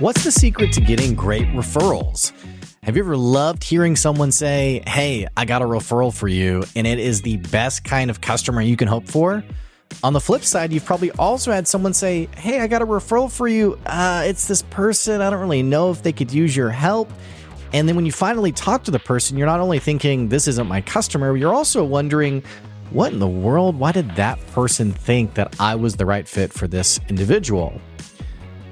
What's the secret to getting great referrals? Have you ever loved hearing someone say, "Hey, I got a referral for you," and it is the best kind of customer you can hope for? On the flip side, you've probably also had someone say, "Hey, I got a referral for you. It's this person. I don't really know if they could use your help." And then when you finally talk to the person, you're not only thinking, "This isn't my customer," you're also wondering, what in the world? Why did that person think that I was the right fit for this individual?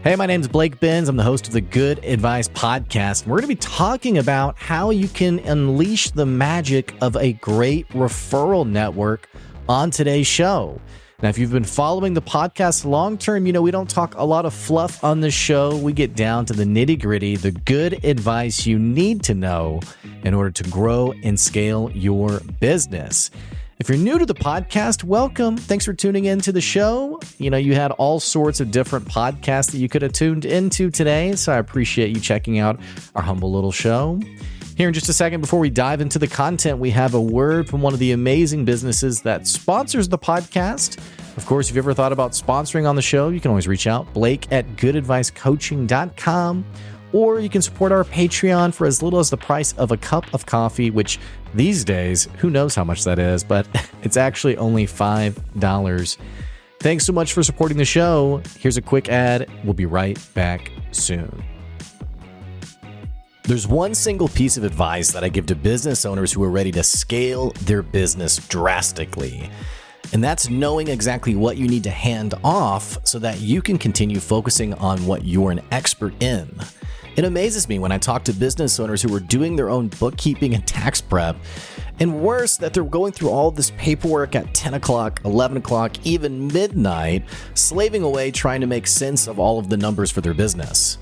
Hey, my name's Blake Benz. I'm the host of the Good Advice Podcast. We're going to be talking about how you can unleash the magic of a great referral network on today's show. Now, if you've been following the podcast long-term, you know we don't talk a lot of fluff on this show. We get down to the nitty-gritty, the good advice you need to know in order to grow and scale your business. If you're new to the podcast, welcome. Thanks for tuning into the show. You know, you had all sorts of different podcasts that you could have tuned into today, so I appreciate you checking out our humble little show. Here in just a second, before we dive into the content, we have a word from one of the amazing businesses that sponsors the podcast. Of course, if you ever thought about sponsoring on the show, you can always reach out, blake@goodadvicecoaching.com, or you can support our Patreon for as little as the price of a cup of coffee, which these days, who knows how much that is, but it's actually only $5. Thanks so much for supporting the show. Here's a quick ad. We'll be right back soon. There's one single piece of advice that I give to business owners who are ready to scale their business drastically. And that's knowing exactly what you need to hand off so that you can continue focusing on what you're an expert in. It amazes me when I talk to business owners who are doing their own bookkeeping and tax prep, and worse, that they're going through all this paperwork at 10 o'clock, 11 o'clock, even midnight, slaving away trying to make sense of all of the numbers for their business.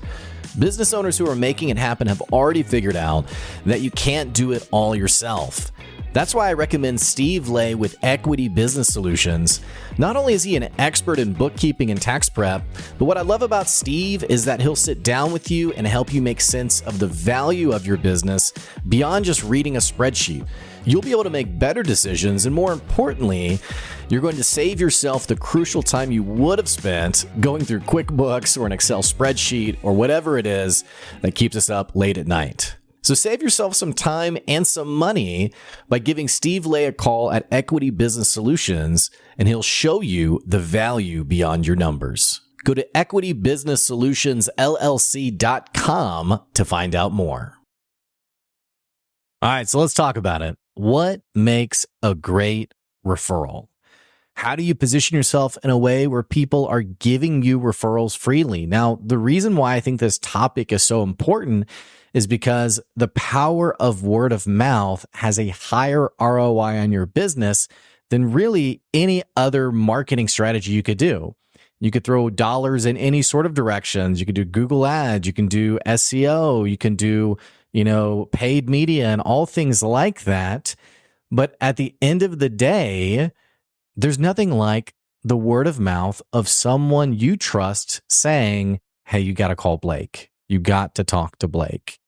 Business owners who are making it happen have already figured out that you can't do it all yourself. That's why I recommend Steve Lay with Equity Business Solutions. Not only is he an expert in bookkeeping and tax prep, but what I love about Steve is that he'll sit down with you and help you make sense of the value of your business beyond just reading a spreadsheet. You'll be able to make better decisions, and more importantly, you're going to save yourself the crucial time you would have spent going through QuickBooks or an Excel spreadsheet or whatever it is that keeps us up late at night. So save yourself some time and some money by giving Steve Lay a call at Equity Business Solutions, and he'll show you the value beyond your numbers. Go to equitybusinesssolutions.llc.com to find out more. All right, so let's talk about it. What makes a great referral? How do you position yourself in a way where people are giving you referrals freely? Now, the reason why I think this topic is so important is because the power of word of mouth has a higher ROI on your business than really any other marketing strategy you could do. You could throw dollars in any sort of directions. You could do Google ads, you can do SEO, you can do, paid media and all things like that. But at the end of the day, there's nothing like the word of mouth of someone you trust saying, "Hey, you got to call Blake. You got to talk to Blake."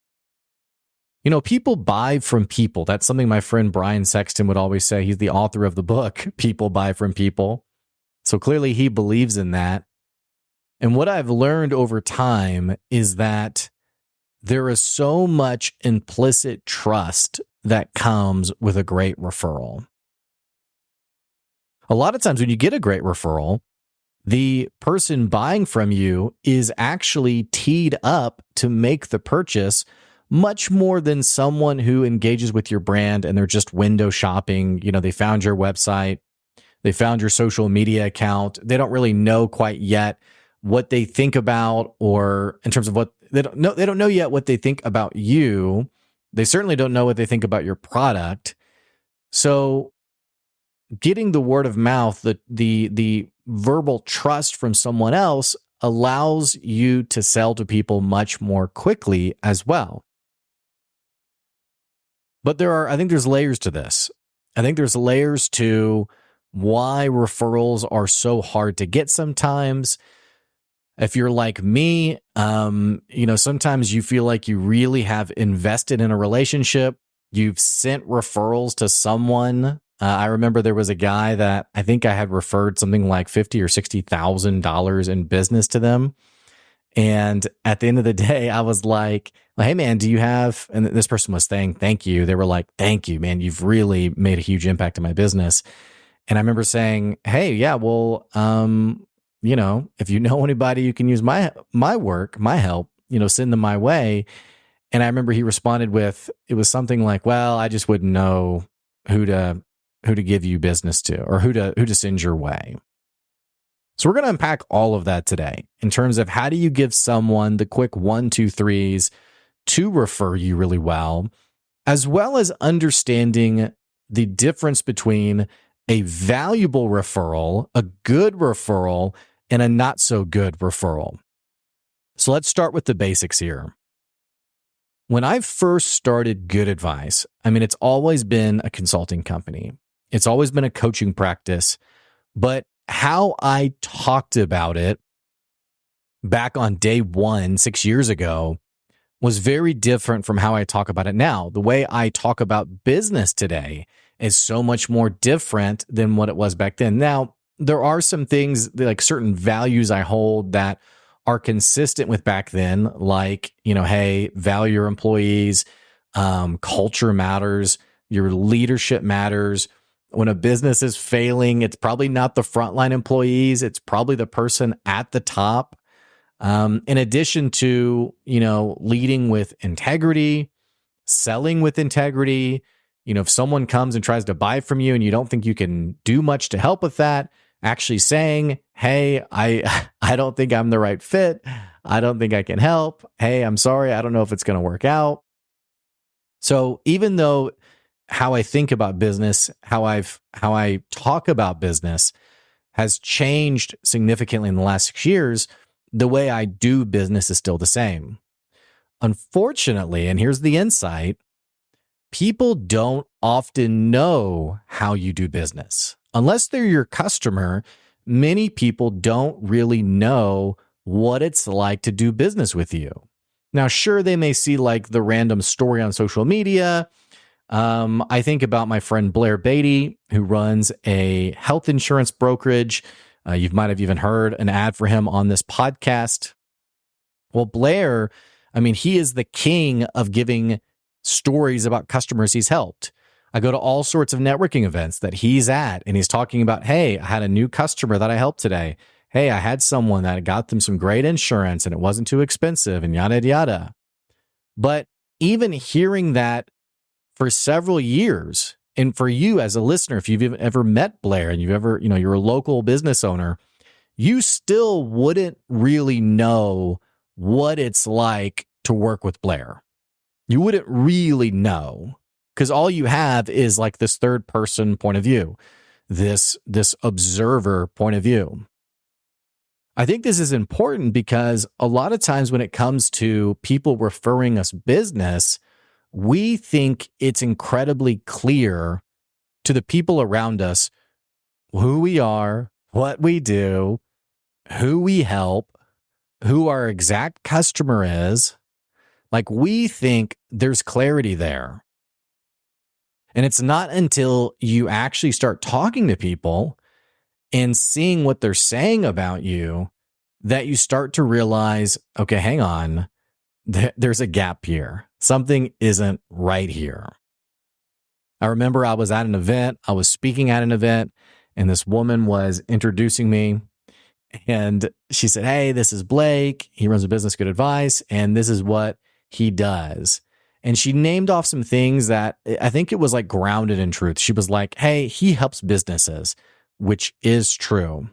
People buy from people. That's something my friend Brian Sexton would always say. He's the author of the book, People Buy From People. So clearly he believes in that. And what I've learned over time is that there is so much implicit trust that comes with a great referral. A lot of times when you get a great referral, the person buying from you is actually teed up to make the purchase much more than someone who engages with your brand and they're just window shopping. They found your website, they found your social media account. They don't really know quite yet what they think about, or in terms of what they don't know yet what they think about you. They certainly don't know what they think about your product. So getting the word of mouth, the verbal trust from someone else allows you to sell to people much more quickly as well. But I think there's layers to this. I think there's layers to why referrals are so hard to get sometimes. If you're like me, sometimes you feel like you really have invested in a relationship. You've sent referrals to someone. I remember there was a guy that I think I had referred something like $50,000 or $60,000 in business to them. And at the end of the day, I was like, hey, man, do you have, and this person was saying, thank you. They were like, thank you, man. You've really made a huge impact in my business. And I remember saying, hey, yeah, well, if you know anybody who can use my work, my help, send them my way. And I remember he responded with, it was something like, well, I just wouldn't know who to give you business to, or who to send your way. So we're going to unpack all of that today in terms of how do you give someone the quick 1, 2, 3s to refer you really well as understanding the difference between a valuable referral, a good referral, and a not so good referral. So let's start with the basics here. When I first started Good Advice, it's always been a consulting company. It's always been a coaching practice, but how I talked about it back on day one, 6 years ago, was very different from how I talk about it now. The way I talk about business today is so much more different than what it was back then. Now, there are some things like certain values I hold that are consistent with back then, like, hey, value your employees, culture matters, your leadership matters. When a business is failing, it's probably not the frontline employees, it's probably the person at the top. In addition to, leading with integrity, selling with integrity, if someone comes and tries to buy from you and you don't think you can do much to help with that, actually saying, hey, I don't think I'm the right fit. I don't think I can help. Hey, I'm sorry. I don't know if it's going to work out. So even though how I think about business, how I talk about business has changed significantly in the last 6 years, the way I do business is still the same. Unfortunately, and here's the insight, people don't often know how you do business. Unless they're your customer, many people don't really know what it's like to do business with you. Now, sure, they may see like the random story on social media. I think about my friend Blair Beatty, who runs a health insurance brokerage. You might have even heard an ad for him on this podcast. Well, Blair, he is the king of giving stories about customers he's helped. I go to all sorts of networking events that he's at, and he's talking about, hey, I had a new customer that I helped today. Hey, I had someone that got them some great insurance and it wasn't too expensive and yada, yada. But even hearing that for several years, and for you as a listener, if you've ever met Blair and you've ever, you're a local business owner, you still wouldn't really know what it's like to work with Blair. You wouldn't really know, because all you have is like this third person point of view, this observer point of view. I think this is important because a lot of times when it comes to people referring us business, we think it's incredibly clear to the people around us who we are, what we do, who we help, who our exact customer is. Like, we think there's clarity there. And it's not until you actually start talking to people and seeing what they're saying about you that you start to realize, okay, hang on, there's a gap here. Something isn't right here. I remember I was at an event, I was speaking at an event, and this woman was introducing me. And she said, hey, this is Blake. He runs a business, Good Advice, and this is what he does. And she named off some things that I think it was like grounded in truth. She was like, hey, he helps businesses, which is true.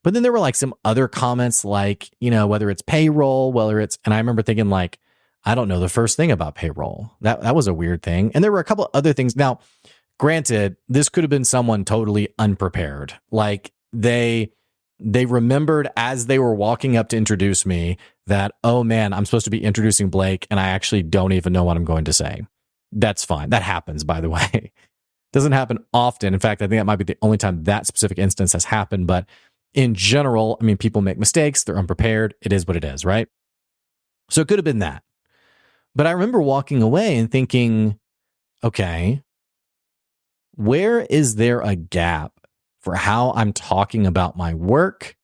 But then there were like some other comments like, whether it's payroll, and I remember thinking like, I don't know the first thing about payroll. That was a weird thing. And there were a couple other things. Now, granted, this could have been someone totally unprepared. Like they remembered as they were walking up to introduce me that, oh man, I'm supposed to be introducing Blake and I actually don't even know what I'm going to say. That's fine. That happens, by the way. Doesn't happen often. In fact, I think that might be the only time that specific instance has happened. But in general, people make mistakes. They're unprepared. It is what it is, right? So it could have been that. But I remember walking away and thinking, okay, where is there a gap for how I'm talking about my work,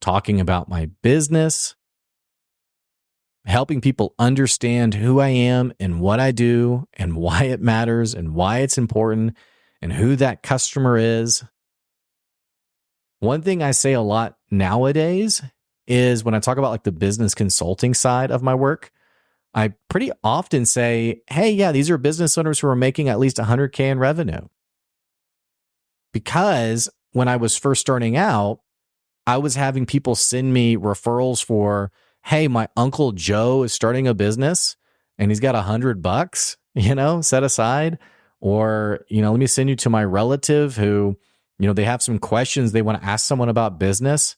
talking about my business, helping people understand who I am and what I do and why it matters and why it's important and who that customer is. One thing I say a lot nowadays is when I talk about like the business consulting side of my work, I pretty often say, hey, yeah, these are business owners who are making at least 100K in revenue. Because when I was first starting out, I was having people send me referrals for, hey, my Uncle Joe is starting a business and he's got $100, set aside. Or, let me send you to my relative who, they have some questions they want to ask someone about business.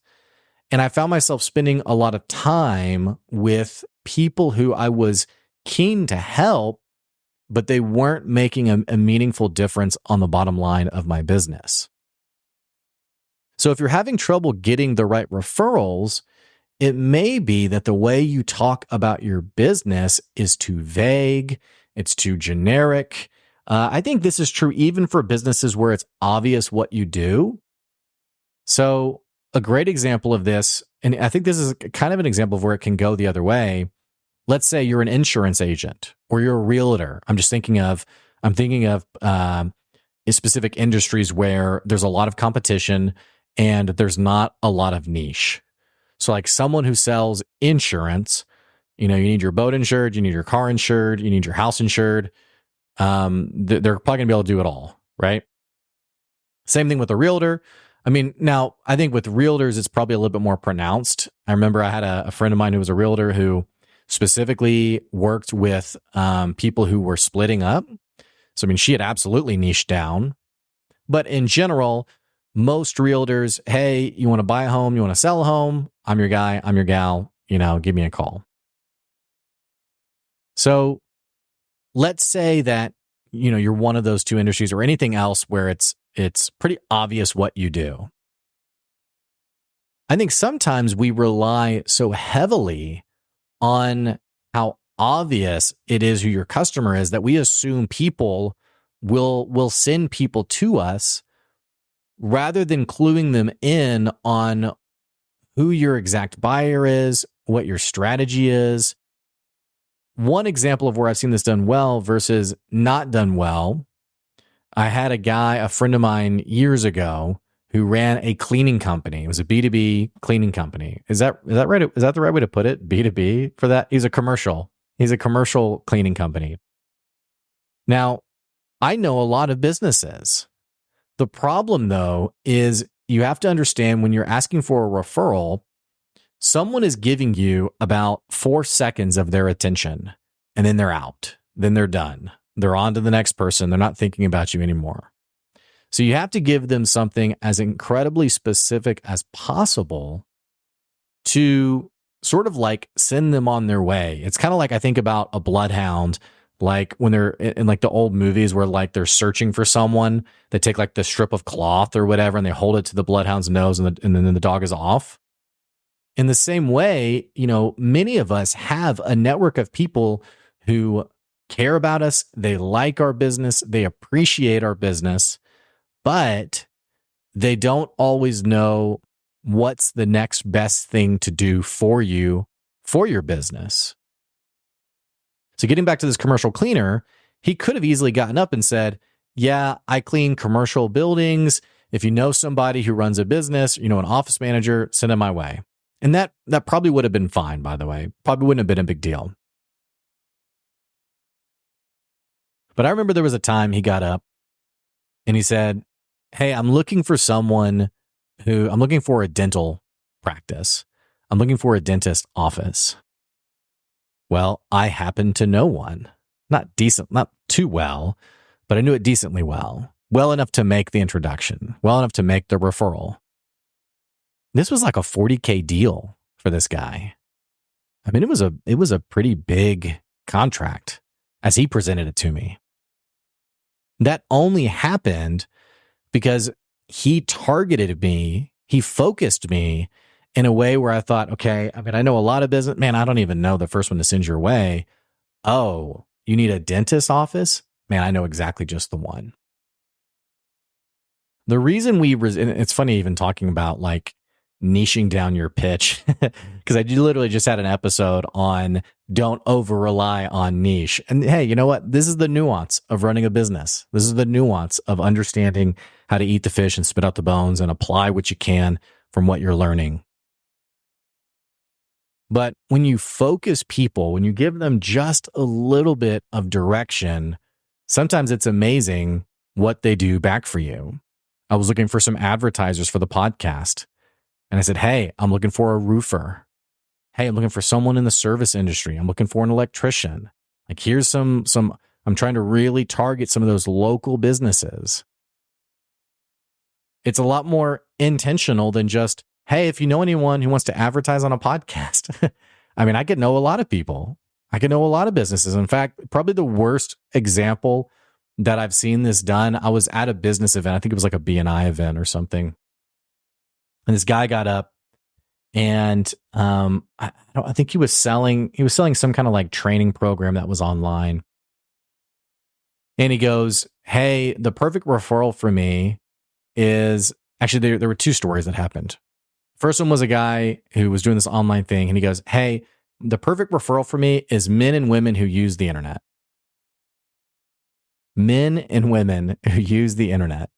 And I found myself spending a lot of time with people who I was keen to help, but they weren't making a meaningful difference on the bottom line of my business. So if you're having trouble getting the right referrals, it may be that the way you talk about your business is too vague, it's too generic. I think this is true even for businesses where it's obvious what you do. So a great example of this, and I think this is kind of an example of where it can go the other way. Let's say you're an insurance agent or you're a realtor. I'm thinking of specific industries where there's a lot of competition and there's not a lot of niche. So like someone who sells insurance, you need your boat insured, you need your car insured, you need your house insured. They're probably gonna be able to do it all, right? Same thing with a realtor. Now I think with realtors, it's probably a little bit more pronounced. I remember I had a friend of mine who was a realtor who specifically worked with people who were splitting up. So, she had absolutely niched down. But in general, most realtors, hey, you want to buy a home, you want to sell a home, I'm your guy, I'm your gal, give me a call. So let's say that, you're one of those two industries or anything else where it's pretty obvious what you do. I think sometimes we rely so heavily on how obvious it is who your customer is that we assume people will send people to us rather than cluing them in on who your exact buyer is, what your strategy is. One example of where I've seen this done well versus not done well, I had a friend of mine years ago who ran a cleaning company. It was a B2B cleaning company. Is that right? Is that the right way to put it? B2B for that? He's a commercial cleaning company. Now, I know a lot of businesses. The problem though is you have to understand when you're asking for a referral, someone is giving you about 4 seconds of their attention and then they're out. Then they're done. They're on to the next person. They're not thinking about you anymore. So you have to give them something as incredibly specific as possible to sort of like send them on their way. It's kind of like I think about a bloodhound, like when they're in like the old movies where like they're searching for someone, they take like the strip of cloth or whatever and they hold it to the bloodhound's nose and then the dog is off. In the same way, many of us have a network of people who care about us. They like our business. They appreciate our business, but they don't always know what's the next best thing to do for you, for your business. So getting back to this commercial cleaner, he could have easily gotten up and said, yeah, I clean commercial buildings. If you know somebody who runs a business, an office manager, send them my way. And that probably would have been fine, by the way. Probably wouldn't have been a big deal. But I remember there was a time he got up and he said, hey, I'm looking for a dental practice. I'm looking for a dentist office. Well, I happen to know one. Not too well, but I knew it decently well. Well enough to make the introduction. Well enough to make the referral. This was like a $40K deal for this guy. It was a pretty big contract as he presented it to me. That only happened because he targeted me. He focused me in a way where I thought, okay, I know a lot of business. Man, I don't even know the first one to send your way. Oh, you need a dentist office? Man, I know exactly just the one. The reason and it's funny even talking about like niching down your pitch, because I literally just had an episode on don't over rely on niche. And hey, you know what? This is the nuance of running a business. This is the nuance of understanding how to eat the fish and spit out the bones and apply what you can from what you're learning. But when you focus people, when you give them just a little bit of direction, sometimes it's amazing what they do back for you. I was looking for some advertisers for the podcast. And I said, hey, I'm looking for a roofer. Hey, I'm looking for someone in the service industry. I'm looking for an electrician. Like, here's some, I'm trying to really target some of those local businesses. It's a lot more intentional than just, hey, if you know anyone who wants to advertise on a podcast. I mean, I could know a lot of people. I could know a lot of businesses. In fact, probably the worst example that I've seen this done, I was at a business event. I think it was like a BNI event or something. And this guy got up and I think he was selling some kind of like training program that was online. And he goes, hey, the perfect referral for me is actually there were two stories that happened. First one was a guy who was doing this online thing, and he goes, hey, the perfect referral for me is men and women who use the internet. Men and women who use the internet.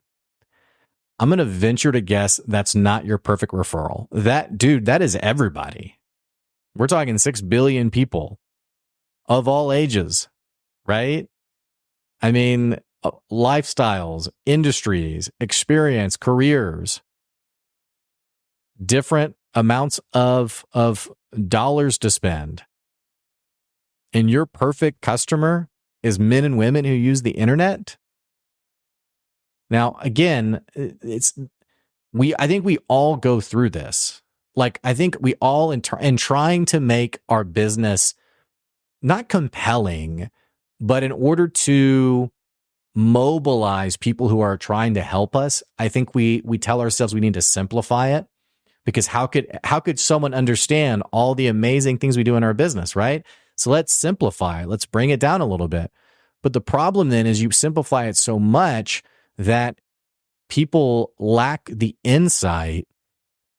I'm going to venture to guess that's not your perfect referral. That is everybody. We're talking 6 billion people of all ages, right? I mean, lifestyles, industries, experience, careers, different amounts of dollars to spend. And your perfect customer is men and women who use the internet. Now, again, I think we all go through this. Like, I think we all in trying to make our business not compelling, but in order to mobilize people who are trying to help us, I think we tell ourselves we need to simplify it, because how could someone understand all the amazing things we do in our business, right? So let's simplify it. Let's bring it down a little bit. But the problem then is you simplify it so much that people lack the insight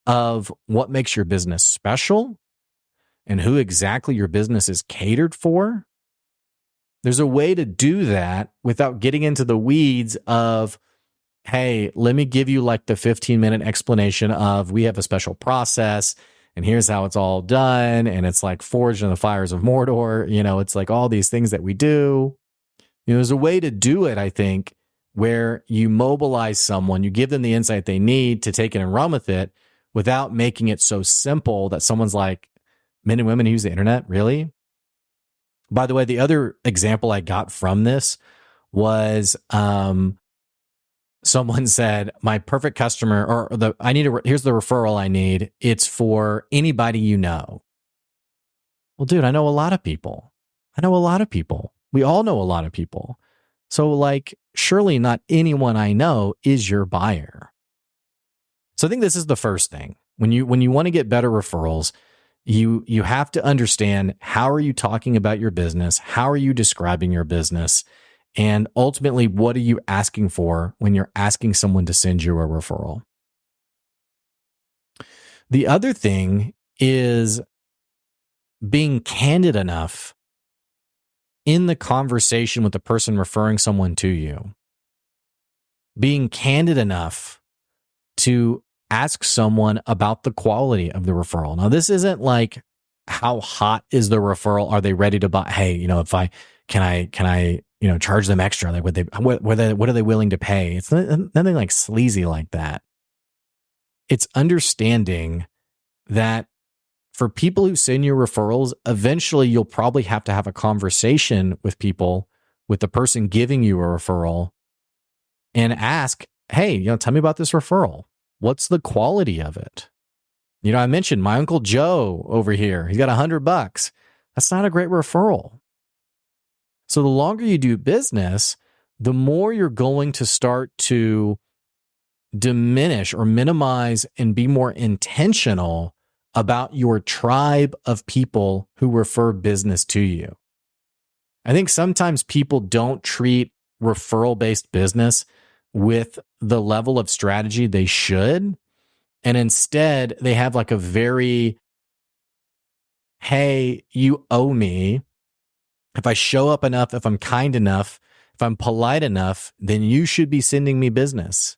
of what makes your business special and who exactly your business is catered for. There's a way to do that without getting into the weeds of, hey, let me give you like the 15-minute explanation of we have a special process and here's how it's all done. And it's like forged in the fires of Mordor. It's like all these things that we do. There's a way to do it, I think, where you mobilize someone, you give them the insight they need to take it and run with it without making it so simple that someone's like, men and women who use the internet, really? By the way, the other example I got from this was someone said, my perfect customer, here's the referral I need. It's for anybody you know. Well, dude, I know a lot of people. We all know a lot of people. So like, surely not anyone I know is your buyer. So I think this is the first thing. When you want to get better referrals, you have to understand, how are you talking about your business? How are you describing your business? And ultimately, what are you asking for when you're asking someone to send you a referral? The other thing is being candid enough in the conversation with the person referring someone to you. Being candid enough to ask someone about the quality of the referral. Now, this isn't like, how hot is the referral? Are they ready to buy? Hey, can I charge them extra? Like, what are they willing to pay? It's nothing like sleazy like that. It's understanding that for people who send you referrals, eventually you'll probably have to have a conversation with the person giving you a referral, and ask, hey, tell me about this referral. What's the quality of it? I mentioned my Uncle Joe over here. He's got $100. That's not a great referral. So the longer you do business, the more you're going to start to diminish or minimize and be more intentional about your tribe of people who refer business to you. I think sometimes people don't treat referral-based business with the level of strategy they should. And instead, they have like a very, hey, you owe me. If I show up enough, if I'm kind enough, if I'm polite enough, then you should be sending me business.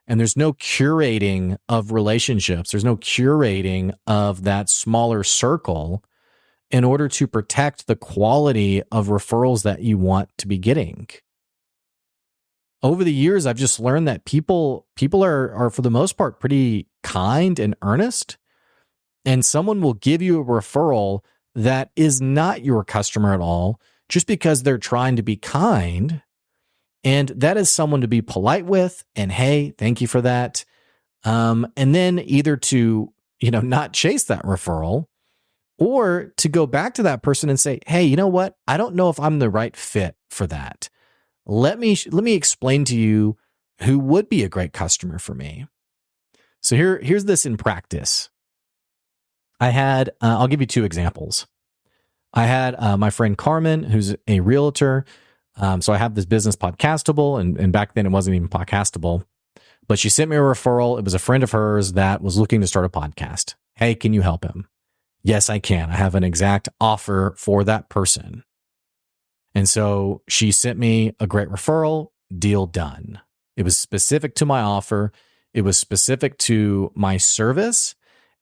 And there's no curating of relationships. There's no curating of that smaller circle in order to protect the quality of referrals that you want to be getting. Over the years, I've just learned that people are for the most part pretty kind and earnest, and someone will give you a referral that is not your customer at all just because they're trying to be kind. And that is someone to be polite with. And hey, thank you for that. And then either to, not chase that referral or to go back to that person and say, hey, you know what? I don't know if I'm the right fit for that. Let me explain to you who would be a great customer for me. So here's this in practice. I had, I'll give you two examples. I had my friend Carmen, who's a realtor. So I have this business podcastable, and back then it wasn't even podcastable, but she sent me a referral. It was a friend of hers that was looking to start a podcast. Hey, can you help him? Yes, I can. I have an exact offer for that person. And so she sent me a great referral, deal done. It was specific to my offer. It was specific to my service.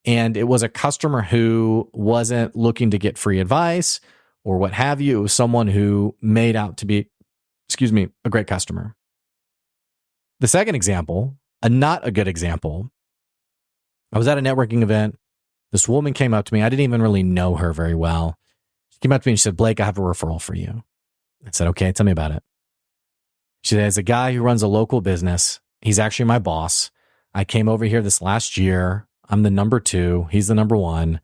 And it was a customer who wasn't looking to get free advice or what have you. It was someone who made out to be, a great customer. The second example, a not a good example, I was at a networking event. This woman came up to me. I didn't even really know her very well. She came up to me and she said, Blake, I have a referral for you. I said, okay, tell me about it. She said, it's a guy who runs a local business. He's actually my boss. I came over here this last year. I'm the number 2. He's the number 1.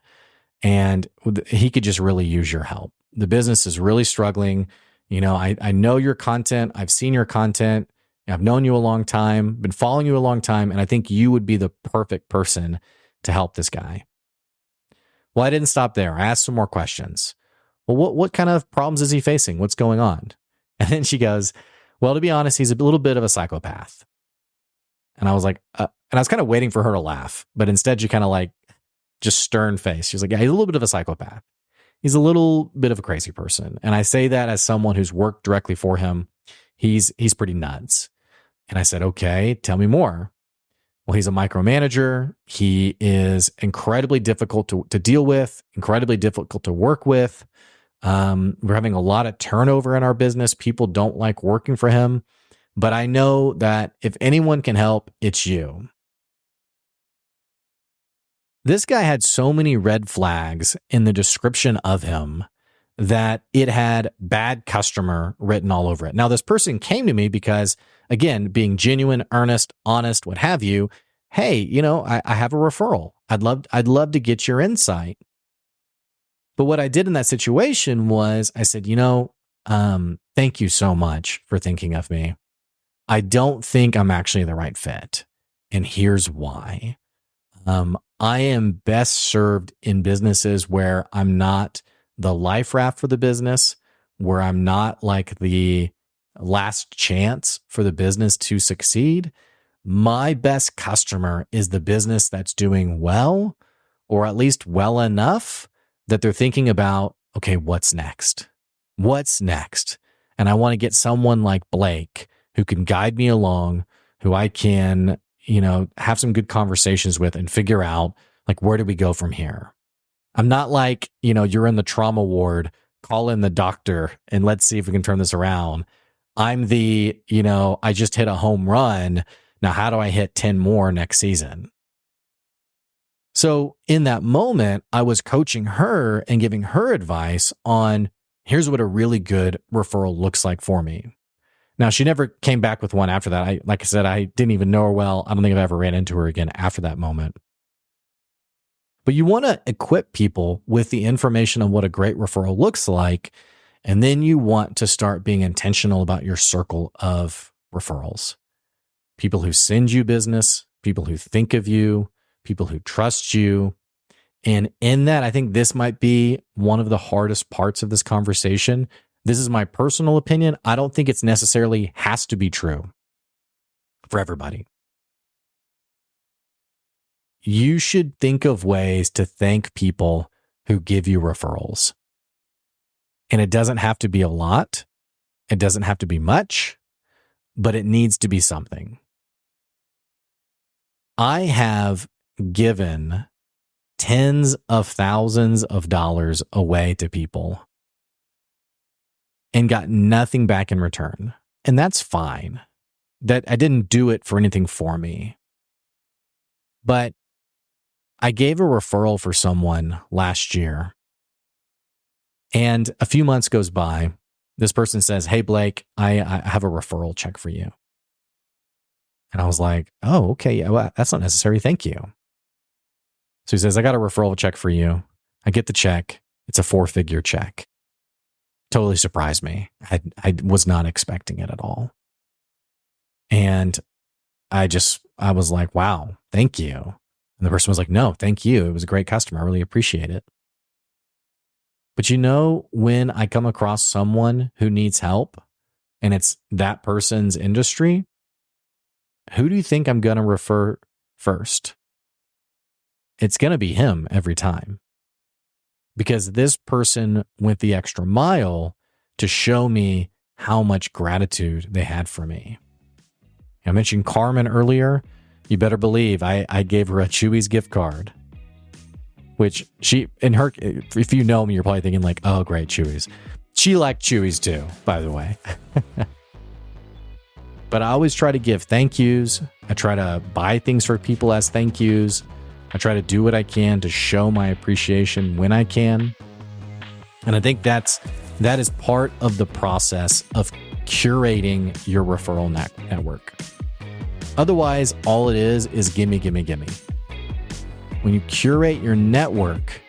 And he could just really use your help. The business is really struggling. I know your content. I've seen your content. I've known you a long time, been following you a long time. And I think you would be the perfect person to help this guy. Well, I didn't stop there. I asked some more questions. Well, what kind of problems is he facing? What's going on? And then she goes, well, to be honest, he's a little bit of a psychopath. And I was like, and I was kind of waiting for her to laugh, but instead she kind of like just stern face. She was like, yeah, he's a little bit of a psychopath. He's a little bit of a crazy person. And I say that as someone who's worked directly for him. He's pretty nuts. And I said, okay, tell me more. Well, he's a micromanager. He is incredibly difficult to deal with, incredibly difficult to work with. We're having a lot of turnover in our business. People don't like working for him. But I know that if anyone can help, it's you. This guy had so many red flags in the description of him that it had bad customer written all over it. Now, this person came to me because, again, being genuine, earnest, honest, what have you, hey, I have a referral. I'd love to get your insight. But what I did in that situation was I said, thank you so much for thinking of me. I don't think I'm actually the right fit. And here's why. I am best served in businesses where I'm not the life raft for the business, where I'm not like the last chance for the business to succeed. My best customer is the business that's doing well, or at least well enough that they're thinking about, okay, what's next? What's next? And I want to get someone like Blake who can guide me along, who I can, have some good conversations with and figure out, like, where do we go from here? I'm not like, you're in the trauma ward, call in the doctor and let's see if we can turn this around. I'm the, I just hit a home run. Now, how do I hit 10 more next season? So in that moment, I was coaching her and giving her advice on here's what a really good referral looks like for me. Now, she never came back with one after that. Like I said, I didn't even know her well. I don't think I've ever ran into her again after that moment. But you want to equip people with the information on what a great referral looks like. And then you want to start being intentional about your circle of referrals. People who send you business, people who think of you, people who trust you. And in that, I think this might be one of the hardest parts of this conversation. This is my personal opinion. I don't think it's necessarily has to be true for everybody. you should think of ways to thank people who give you referrals. And it doesn't have to be a lot. It doesn't have to be much, but it needs to be something. I have given tens of thousands of dollars away to people and got nothing back in return. And that's fine. That I didn't do it for anything for me. But I gave a referral for someone last year. And a few months goes by. This person says, "Hey, Blake, I have a referral check for you." And I was like, "Oh, okay. Yeah, well, that's not necessary. Thank you." So he says, "I got a referral check for you." I get the check. It's a 4-figure check. Totally surprised me. I was not expecting it at all. And I was like, "Wow, thank you." And the person was like, "No, thank you. It was a great customer. I really appreciate it." But when I come across someone who needs help and it's that person's industry, who do you think I'm going to refer first? It's going to be him every time. Because this person went the extra mile to show me how much gratitude they had for me. I mentioned Carmen earlier. You better believe I gave her a Chewy's gift card, which if you know me, you're probably thinking like, "Oh, great, Chewy's." She liked Chewy's too, by the way. But I always try to give thank yous. I try to buy things for people as thank yous. I try to do what I can to show my appreciation when I can. And I think that is part of the process of curating your referral network. Otherwise, all it is gimme, gimme, gimme. When you curate your network,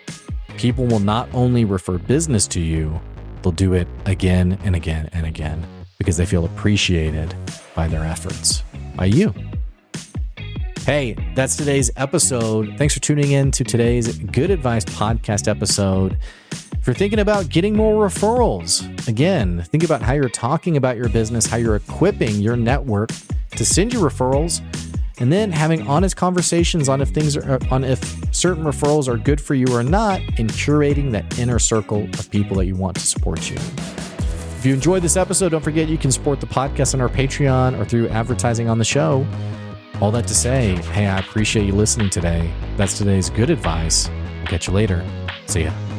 people will not only refer business to you, they'll do it again and again and again because they feel appreciated by their efforts, by you. Hey, that's today's episode. Thanks for tuning in to today's Good Advice podcast episode. If you're thinking about getting more referrals, again, think about how you're talking about your business, how you're equipping your network to send you referrals, and then having honest conversations on if certain referrals are good for you or not, and curating that inner circle of people that you want to support you. If you enjoyed this episode, don't forget you can support the podcast on our Patreon or through advertising on the show. All that to say, hey, I appreciate you listening today. That's today's Good Advice. I'll catch you later. See ya.